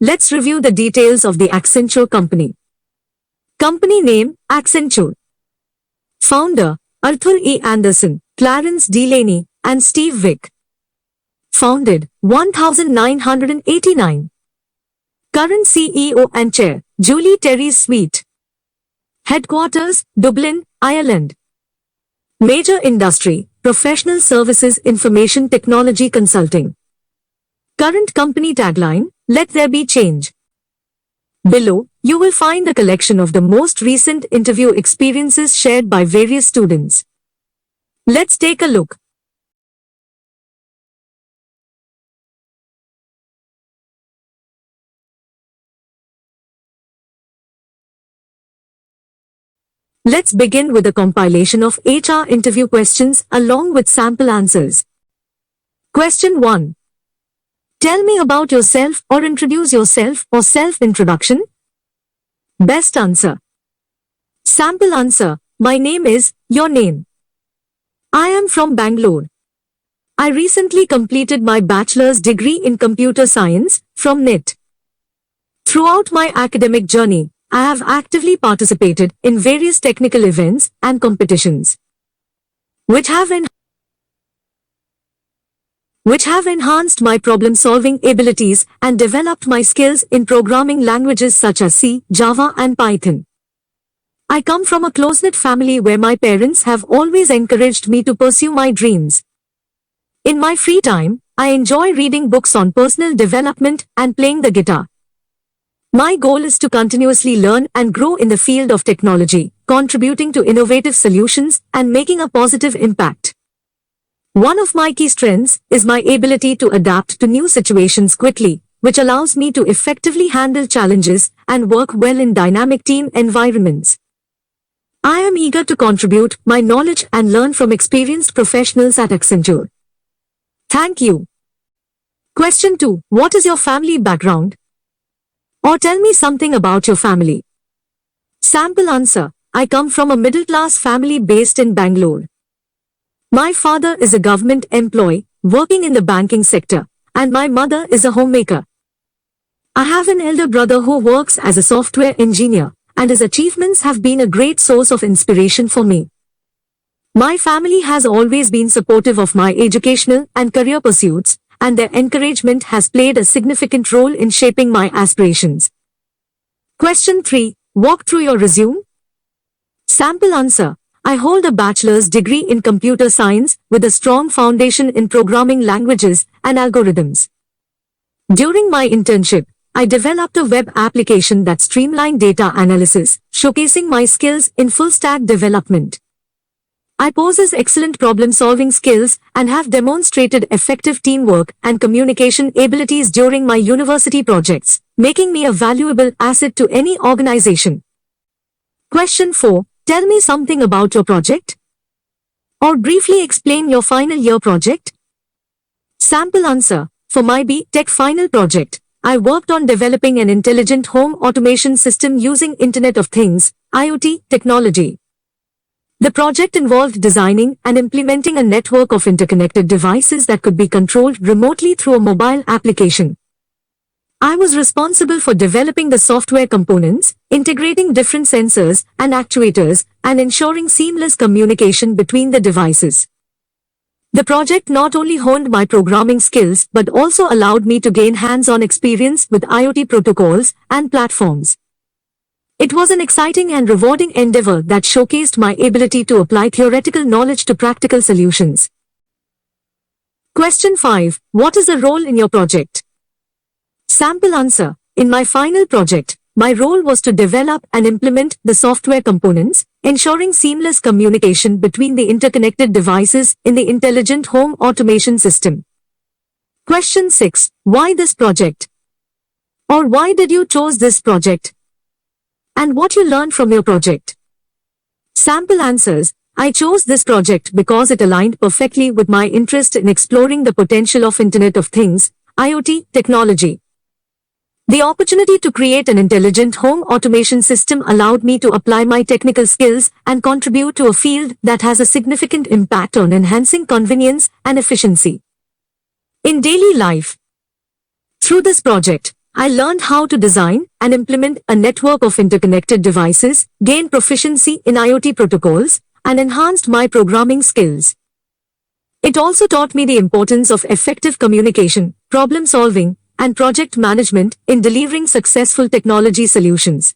let's review the details of the Accenture company. Company name, Accenture. Founder, Arthur E. Anderson, Clarence Delaney, and Steve Wick. Founded, 1989. Current CEO and Chair, Julie Terry-Sweet. Headquarters, Dublin, Ireland. Major industry, professional services, information technology consulting. Current company tagline, let there be change. Below, you will find a collection of the most recent interview experiences shared by various students. Let's take a look. Let's begin with a compilation of HR interview questions along with sample answers. Question 1. Tell me about yourself or introduce yourself or self-introduction. Best answer. Sample answer. My name is, your name. I am from Bangalore. I recently completed my bachelor's degree in computer science from NIT. Throughout my academic journey, I have actively participated in various technical events and competitions, which have enhanced my problem-solving abilities and developed my skills in programming languages such as C, Java, and Python. I come from a close-knit family where my parents have always encouraged me to pursue my dreams. In my free time, I enjoy reading books on personal development and playing the guitar. My goal is to continuously learn and grow in the field of technology, contributing to innovative solutions and making a positive impact. One of my key strengths is my ability to adapt to new situations quickly, which allows me to effectively handle challenges and work well in dynamic team environments. I am eager to contribute my knowledge and learn from experienced professionals at Accenture. Thank you. Question 2. What is your family background? Or tell me something about your family. Sample answer. I come from a middle-class family based in Bangalore. My father is a government employee working in the banking sector, and my mother is a homemaker. I have an elder brother who works as a software engineer, and his achievements have been a great source of inspiration for me. My family has always been supportive of my educational and career pursuits, and their encouragement has played a significant role in shaping my aspirations. Question 3. Walk through your resume. Sample answer. I hold a bachelor's degree in computer science with a strong foundation in programming languages and algorithms. During my internship, I developed a web application that streamlined data analysis, showcasing my skills in full-stack development. I possess excellent problem-solving skills and have demonstrated effective teamwork and communication abilities during my university projects, making me a valuable asset to any organization. Question 4. Tell me something about your project. Or briefly explain your final year project. Sample answer. For my B.Tech final project, I worked on developing an intelligent home automation system using Internet of Things, IoT, technology. The project involved designing and implementing a network of interconnected devices that could be controlled remotely through a mobile application. I was responsible for developing the software components, integrating different sensors and actuators, and ensuring seamless communication between the devices. The project not only honed my programming skills but also allowed me to gain hands-on experience with IoT protocols and platforms. It was an exciting and rewarding endeavor that showcased my ability to apply theoretical knowledge to practical solutions. Question 5. What is the role in your project? Sample answer. In my final project, my role was to develop and implement the software components, ensuring seamless communication between the interconnected devices in the intelligent home automation system. Question 6. Why this project? Or why did you choose this project? And what you learned from your project? Sample answers. I chose this project because it aligned perfectly with my interest in exploring the potential of Internet of Things, IoT, technology. The opportunity to create an intelligent home automation system allowed me to apply my technical skills and contribute to a field that has a significant impact on enhancing convenience and efficiency in daily life. Through this project, I learned how to design and implement a network of interconnected devices, gained proficiency in IoT protocols, and enhanced my programming skills. It also taught me the importance of effective communication, problem solving, and project management in delivering successful technology solutions.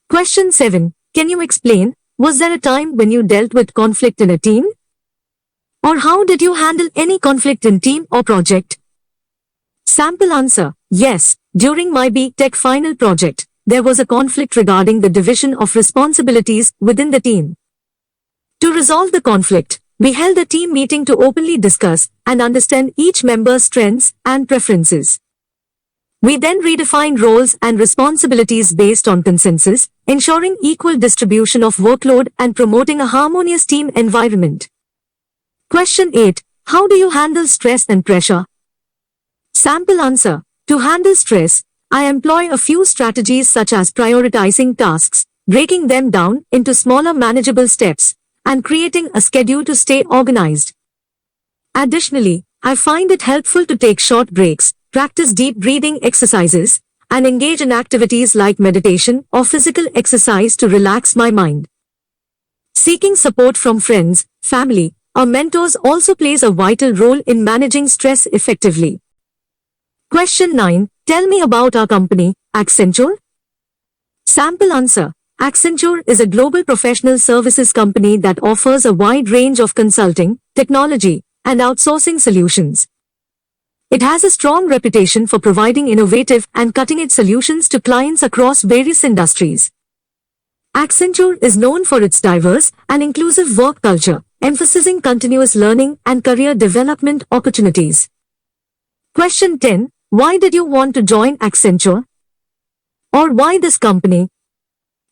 Question 7. Can you explain, was there a time when you dealt with conflict in a team? Or how did you handle any conflict in team or project? Sample answer. Yes, during my B.Tech final project, there was a conflict regarding the division of responsibilities within the team. To resolve the conflict, we held a team meeting to openly discuss and understand each member's strengths and preferences. We then redefined roles and responsibilities based on consensus, ensuring equal distribution of workload and promoting a harmonious team environment. Question 8. How do you handle stress and pressure? Sample answer. To handle stress, I employ a few strategies such as prioritizing tasks, breaking them down into smaller manageable steps, and creating a schedule to stay organized. Additionally, I find it helpful to take short breaks, practice deep breathing exercises, and engage in activities like meditation or physical exercise to relax my mind. Seeking support from friends, family, or mentors also plays a vital role in managing stress effectively. Question 9. Tell me about our company, Accenture. Sample answer. Accenture is a global professional services company that offers a wide range of consulting, technology, and outsourcing solutions. It has a strong reputation for providing innovative and cutting-edge solutions to clients across various industries. Accenture is known for its diverse and inclusive work culture, emphasizing continuous learning and career development opportunities. Question 10. Why did you want to join Accenture? Or why this company?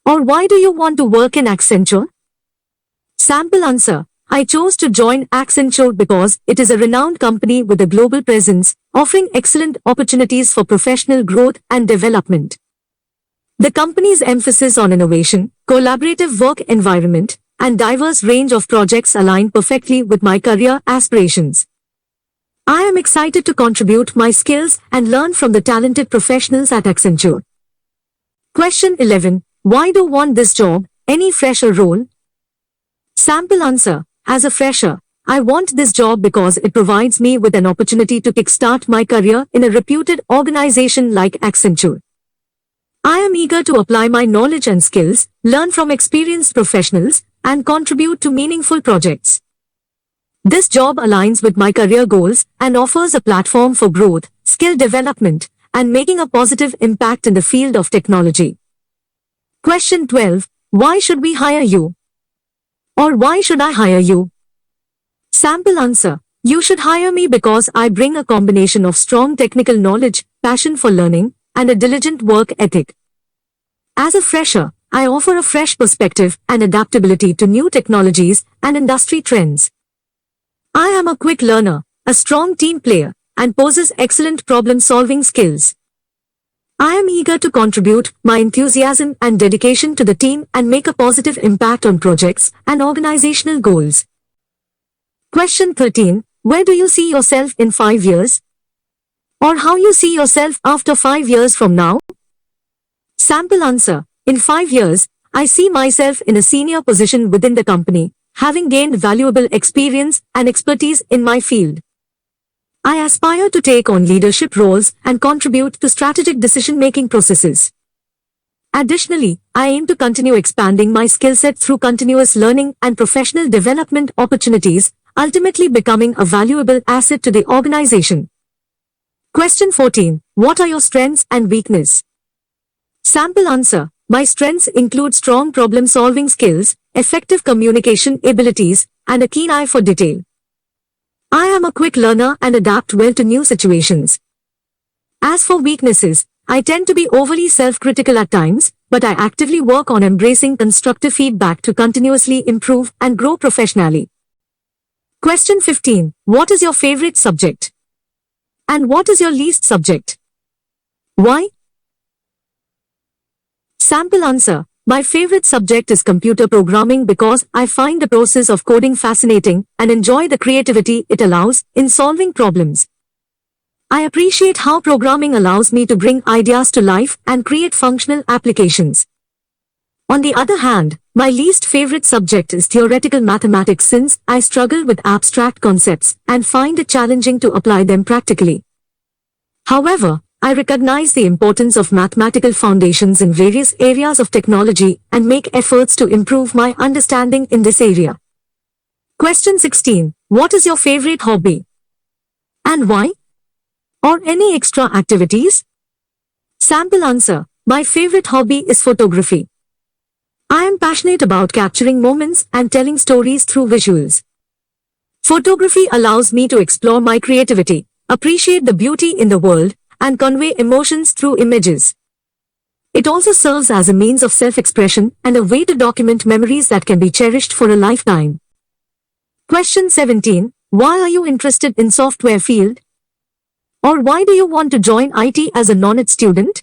Or why do you want to work in Accenture? Sample answer. I chose to join Accenture because it is a renowned company with a global presence, offering excellent opportunities for professional growth and development. The company's emphasis on innovation, collaborative work environment, and diverse range of projects align perfectly with my career aspirations. I am excited to contribute my skills and learn from the talented professionals at Accenture. Question 11. Why do you want this job, any fresher role? Sample answer. As a fresher, I want this job because it provides me with an opportunity to kickstart my career in a reputed organization like Accenture. I am eager to apply my knowledge and skills, learn from experienced professionals, and contribute to meaningful projects. This job aligns with my career goals and offers a platform for growth, skill development, and making a positive impact in the field of technology. Question 12. Why should we hire you? Or why should I hire you? Sample answer. You should hire me because I bring a combination of strong technical knowledge, passion for learning, and a diligent work ethic. As a fresher, I offer a fresh perspective and adaptability to new technologies and industry trends. I am a quick learner, a strong team player, and possess excellent problem-solving skills. I am eager to contribute my enthusiasm and dedication to the team and make a positive impact on projects and organizational goals. Question 13. Where do you see yourself in 5 years? Or how you see yourself after 5 years from now? Sample answer. In 5 years, I see myself in a senior position within the company, having gained valuable experience and expertise in my field. I aspire to take on leadership roles and contribute to strategic decision-making processes. Additionally, I aim to continue expanding my skill set through continuous learning and professional development opportunities, ultimately becoming a valuable asset to the organization. Question 14. What are your strengths and weaknesses? Sample answer. My strengths include strong problem-solving skills, effective communication abilities, and a keen eye for detail. I am a quick learner and adapt well to new situations. As for weaknesses, I tend to be overly self-critical at times, but I actively work on embracing constructive feedback to continuously improve and grow professionally. Question 15. What is your favorite subject? And what is your least subject? Why? Sample answer. My favorite subject is computer programming because I find the process of coding fascinating and enjoy the creativity it allows in solving problems. I appreciate how programming allows me to bring ideas to life and create functional applications. On the other hand, my least favorite subject is theoretical mathematics since I struggle with abstract concepts and find it challenging to apply them practically. However, I recognize the importance of mathematical foundations in various areas of technology and make efforts to improve my understanding in this area. Question 16. What is your favorite hobby? And why? Or any extra activities? Sample answer. My favorite hobby is photography. I am passionate about capturing moments and telling stories through visuals. Photography allows me to explore my creativity, appreciate the beauty in the world, and convey emotions through images. It also serves as a means of self-expression and a way to document memories that can be cherished for a lifetime. Question 17. Why are you interested in software field? Or why do you want to join IT as a non-IT student?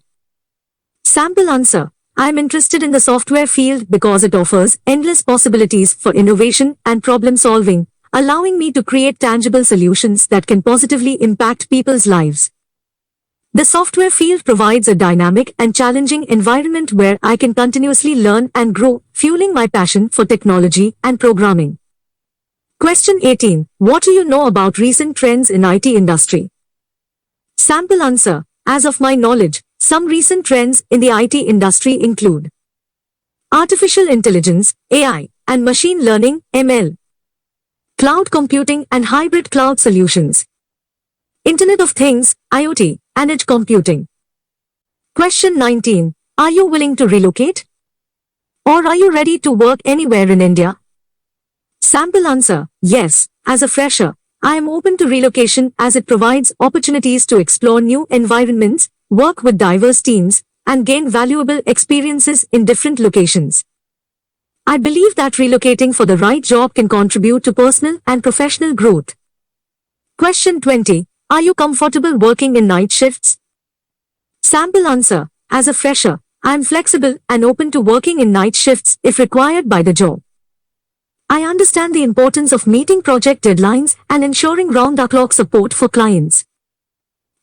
Sample answer. I am interested in the software field because it offers endless possibilities for innovation and problem solving, allowing me to create tangible solutions that can positively impact people's lives. The software field provides a dynamic and challenging environment where I can continuously learn and grow, fueling my passion for technology and programming. Question 18. What do you know about recent trends in IT industry? Sample answer. As of my knowledge, some recent trends in the IT industry include artificial intelligence, AI, and machine learning, ML, cloud computing and hybrid cloud solutions, Internet of Things, IoT, and edge computing. Question 19. Are you willing to relocate? Or are you ready to work anywhere in India? Sample answer. Yes, as a fresher, I am open to relocation as it provides opportunities to explore new environments, work with diverse teams, and gain valuable experiences in different locations. I believe that relocating for the right job can contribute to personal and professional growth. Question 20. Are you comfortable working in night shifts? Sample answer. As a fresher, I am flexible and open to working in night shifts if required by the job. I understand the importance of meeting project deadlines and ensuring round-the-clock support for clients.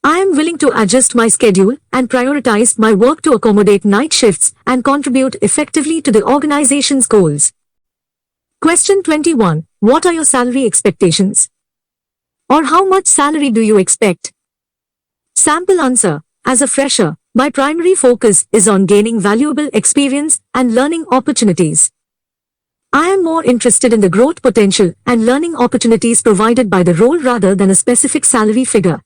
I am willing to adjust my schedule and prioritize my work to accommodate night shifts and contribute effectively to the organization's goals. Question 21. What are your salary expectations? Or how much salary do you expect? Sample answer. As a fresher, my primary focus is on gaining valuable experience and learning opportunities. I am more interested in the growth potential and learning opportunities provided by the role rather than a specific salary figure.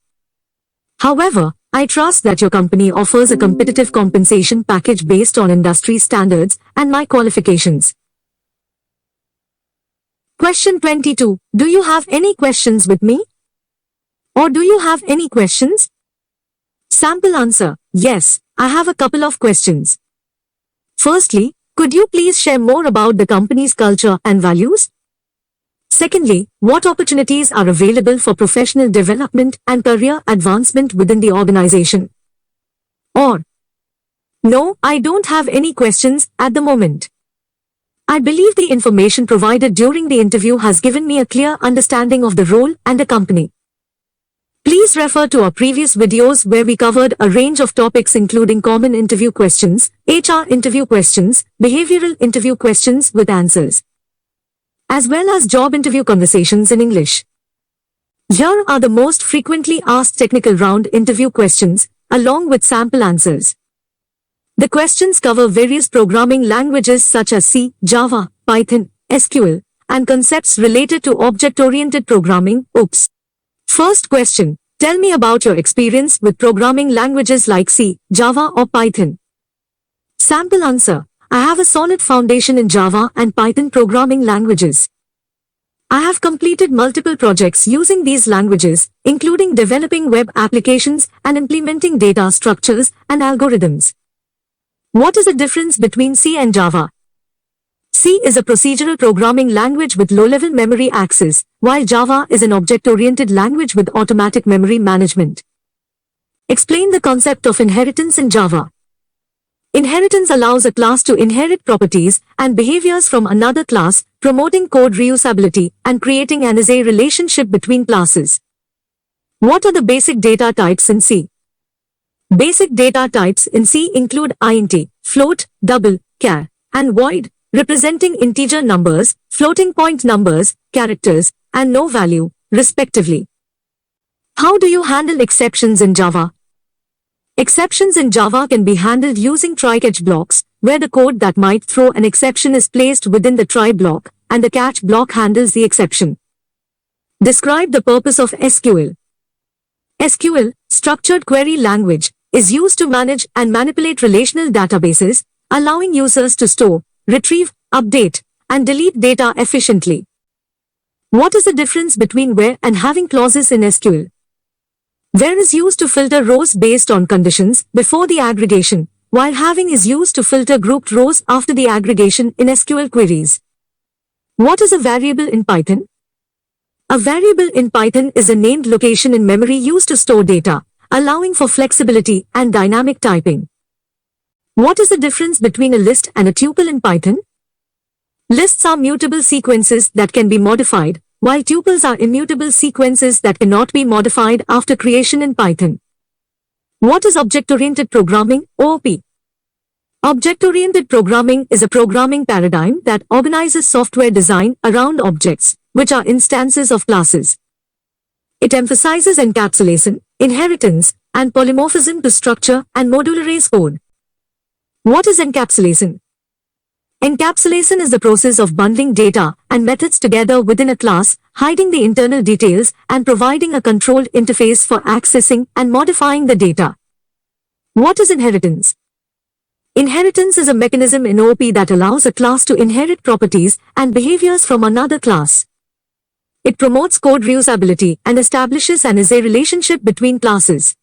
However, I trust that your company offers a competitive compensation package based on industry standards and my qualifications. Question 22. Do you have any questions with me? Or do you have any questions? Sample answer. Yes, I have a couple of questions. Firstly, could you please share more about the company's culture and values? Secondly, what opportunities are available for professional development and career advancement within the organization? Or, no, I don't have any questions at the moment. I believe the information provided during the interview has given me a clear understanding of the role and the company. Please refer to our previous videos where we covered a range of topics including common interview questions, HR interview questions, behavioral interview questions with answers, as well as job interview conversations in English. Here are the most frequently asked technical round interview questions, along with sample answers. The questions cover various programming languages such as C, Java, Python, SQL, and concepts related to object-oriented programming, OOPS. First question. Tell me about your experience with programming languages like C, Java or Python. Sample answer. I have a solid foundation in Java and Python programming languages. I have completed multiple projects using these languages, including developing web applications and implementing data structures and algorithms. What is the difference between C and Java? C is a procedural programming language with low-level memory access, while Java is an object-oriented language with automatic memory management. Explain the concept of inheritance in Java. Inheritance allows a class to inherit properties and behaviors from another class, promoting code reusability and creating an as-a relationship between classes. What are the basic data types in C? Basic data types in C include int, float, double, char, and void, representing integer numbers, floating point numbers, characters, and no value, respectively. How do you handle exceptions in Java? Exceptions in Java can be handled using try-catch blocks, where the code that might throw an exception is placed within the try block, and the catch block handles the exception. Describe the purpose of SQL. SQL, Structured Query Language, is used to manage and manipulate relational databases, allowing users to store, retrieve, update, and delete data efficiently. What is the difference between where and having clauses in SQL? Where is used to filter rows based on conditions before the aggregation, while having is used to filter grouped rows after the aggregation in SQL queries. What is a variable in Python? A variable in Python is a named location in memory used to store data, allowing for flexibility and dynamic typing. What is the difference between a list and a tuple in Python? Lists are mutable sequences that can be modified, while tuples are immutable sequences that cannot be modified after creation in Python. What is object-oriented programming, OOP? Object-oriented programming is a programming paradigm that organizes software design around objects, which are instances of classes. It emphasizes encapsulation, inheritance, and polymorphism to structure and modularize code. What is encapsulation? Encapsulation is the process of bundling data and methods together within a class, hiding the internal details and providing a controlled interface for accessing and modifying the data. What is inheritance? Inheritance is a mechanism in OOP that allows a class to inherit properties and behaviors from another class. It promotes code reusability and establishes an as-a relationship between classes.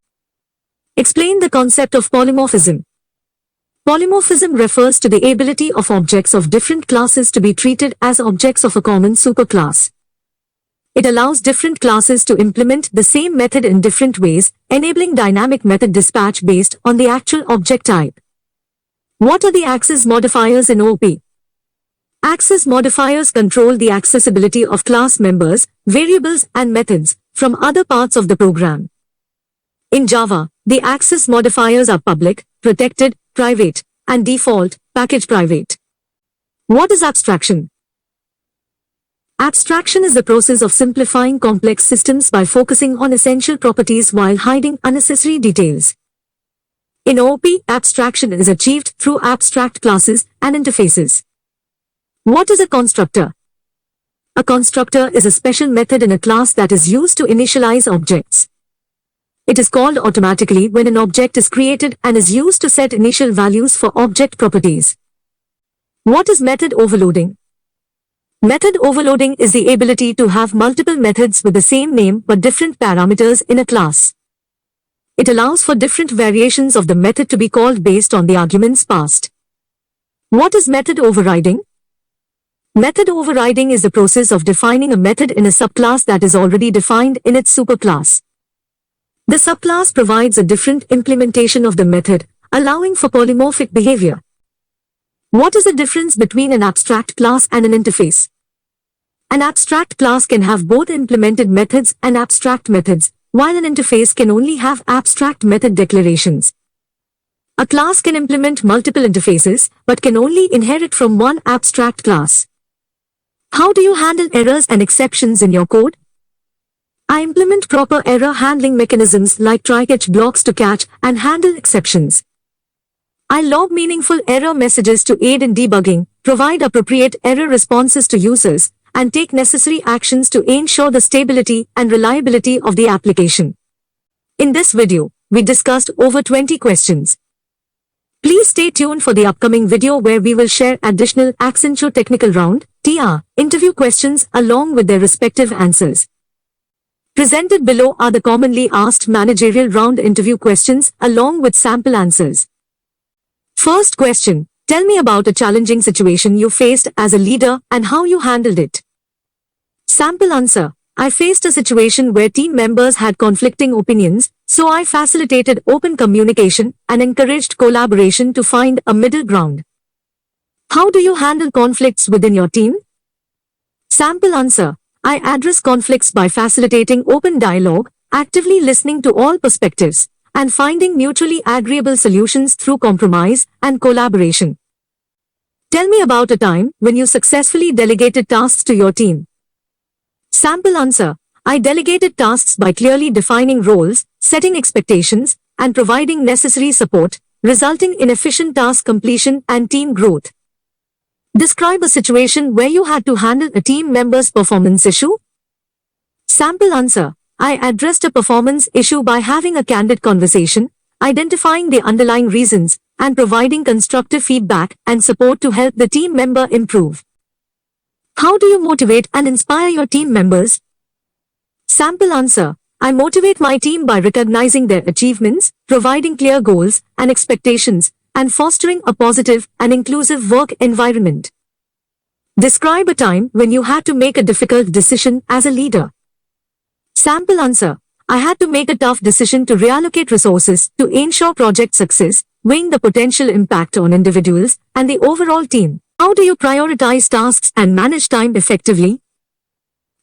Explain the concept of polymorphism. Polymorphism refers to the ability of objects of different classes to be treated as objects of a common superclass. It allows different classes to implement the same method in different ways, enabling dynamic method dispatch based on the actual object type. What are the access modifiers in OOP? Access modifiers control the accessibility of class members, variables, and methods from other parts of the program. In Java, the access modifiers are public, protected, private, and default, package private. What is abstraction? Abstraction is the process of simplifying complex systems by focusing on essential properties while hiding unnecessary details. In OOP, abstraction is achieved through abstract classes and interfaces. What is a constructor? A constructor is a special method in a class that is used to initialize objects. It is called automatically when an object is created and is used to set initial values for object properties. What is method overloading? Method overloading is the ability to have multiple methods with the same name but different parameters in a class. It allows for different variations of the method to be called based on the arguments passed. What is method overriding? Method overriding is the process of defining a method in a subclass that is already defined in its superclass. The subclass provides a different implementation of the method, allowing for polymorphic behavior. What is the difference between an abstract class and an interface? An abstract class can have both implemented methods and abstract methods, while an interface can only have abstract method declarations. A class can implement multiple interfaces, but can only inherit from one abstract class. How do you handle errors and exceptions in your code? I implement proper error handling mechanisms like try-catch blocks to catch and handle exceptions. I log meaningful error messages to aid in debugging, provide appropriate error responses to users, and take necessary actions to ensure the stability and reliability of the application. In this video, we discussed over 20 questions. Please stay tuned for the upcoming video where we will share additional Accenture Technical Round (TR) interview questions along with their respective answers. Presented below are the commonly asked managerial round interview questions along with sample answers. First question, tell me about a challenging situation you faced as a leader and how you handled it. Sample answer, I faced a situation where team members had conflicting opinions, so I facilitated open communication and encouraged collaboration to find a middle ground. How do you handle conflicts within your team? Sample answer, I address conflicts by facilitating open dialogue, actively listening to all perspectives, and finding mutually agreeable solutions through compromise and collaboration. Tell me about a time when you successfully delegated tasks to your team. Sample answer. I delegated tasks by clearly defining roles, setting expectations, and providing necessary support, resulting in efficient task completion and team growth. Describe a situation where you had to handle a team member's performance issue. Sample answer. I addressed a performance issue by having a candid conversation, identifying the underlying reasons, and providing constructive feedback and support to help the team member improve. How do you motivate and inspire your team members? Sample answer. I motivate my team by recognizing their achievements, providing clear goals and expectations, and fostering a positive and inclusive work environment. Describe a time when you had to make a difficult decision as a leader. Sample answer. I had to make a tough decision to reallocate resources to ensure project success, weighing the potential impact on individuals and the overall team. How do you prioritize tasks and manage time effectively?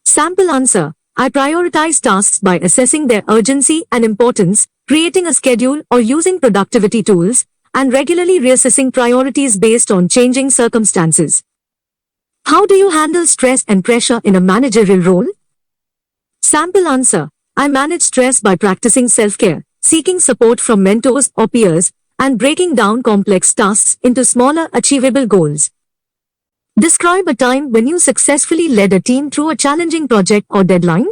Sample answer. I prioritize tasks by assessing their urgency and importance, creating a schedule or using productivity tools, and regularly reassessing priorities based on changing circumstances. How do you handle stress and pressure in a managerial role? Sample answer. I manage stress by practicing self-care, seeking support from mentors or peers, and breaking down complex tasks into smaller achievable goals. Describe a time when you successfully led a team through a challenging project or deadline.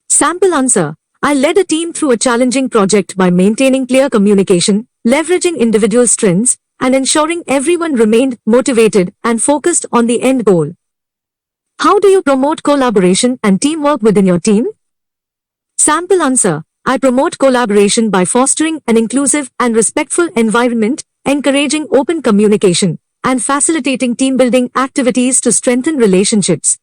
Sample answer. I led a team through a challenging project by maintaining clear communication, leveraging individual strengths, and ensuring everyone remained motivated and focused on the end goal. How do you promote collaboration and teamwork within your team? Sample answer. I promote collaboration by fostering an inclusive and respectful environment, encouraging open communication, and facilitating team-building activities to strengthen relationships.